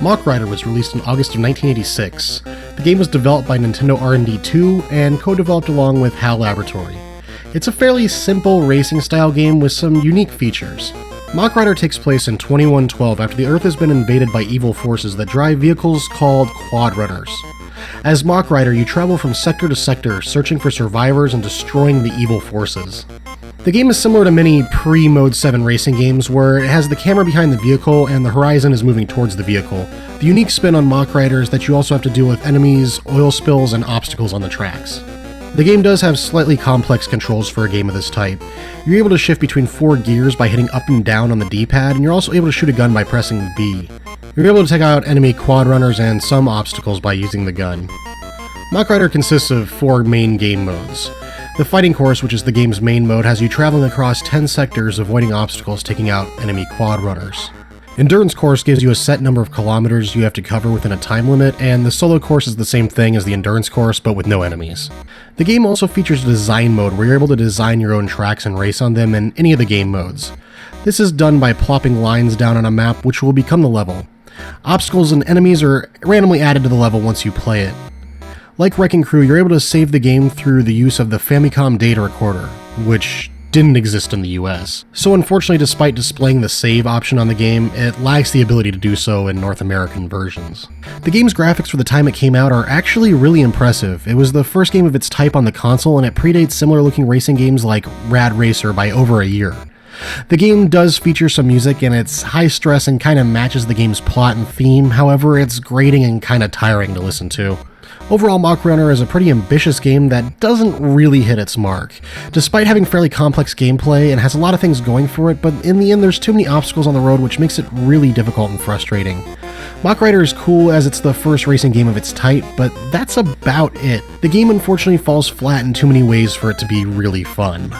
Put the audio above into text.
Mach was released in August of 1986. The game was developed by Nintendo R&D 2 and co-developed along with HAL Laboratory. It's a fairly simple racing-style game with some unique features. Mach takes place in 2112 after the Earth has been invaded by evil forces that drive vehicles called quad runners. As Mach you travel from sector to sector, searching for survivors and destroying the evil forces. The game is similar to many pre-Mode 7 racing games, where it has the camera behind the vehicle and the horizon is moving towards the vehicle. The unique spin on Mach is that you also have to deal with enemies, oil spills, and obstacles on the tracks. The game does have slightly complex controls for a game of this type. You're able to shift between 4 gears by hitting up and down on the D-pad, and you're also able to shoot a gun by pressing B. You're able to take out enemy quad runners and some obstacles by using the gun. Mach consists of 4 main game modes. The Fighting Course, which is the game's main mode, has you traveling across 10 sectors, avoiding obstacles, taking out enemy quad runners. Endurance Course gives you a set number of kilometers you have to cover within a time limit, and the Solo Course is the same thing as the Endurance Course, but with no enemies. The game also features a design mode where you're able to design your own tracks and race on them in any of the game modes. This is done by plopping lines down on a map, which will become the level. Obstacles and enemies are randomly added to the level once you play it. Like Wrecking Crew, you're able to save the game through the use of the Famicom data recorder, which didn't exist in the US. So unfortunately, despite displaying the save option on the game, it lacks the ability to do so in North American versions. The game's graphics for the time it came out are actually really impressive. It was the first game of its type on the console, and it predates similar looking racing games like Rad Racer by over a year. The game does feature some music, and it's high stress and kind of matches the game's plot and theme, however it's grating and kind of tiring to listen to. Overall, Mach is a pretty ambitious game that doesn't really hit its mark, despite having fairly complex gameplay and has a lot of things going for it, but in the end there's too many obstacles on the road which makes it really difficult and frustrating. Mach is cool as it's the first racing game of its type, but that's about it. The game unfortunately falls flat in too many ways for it to be really fun.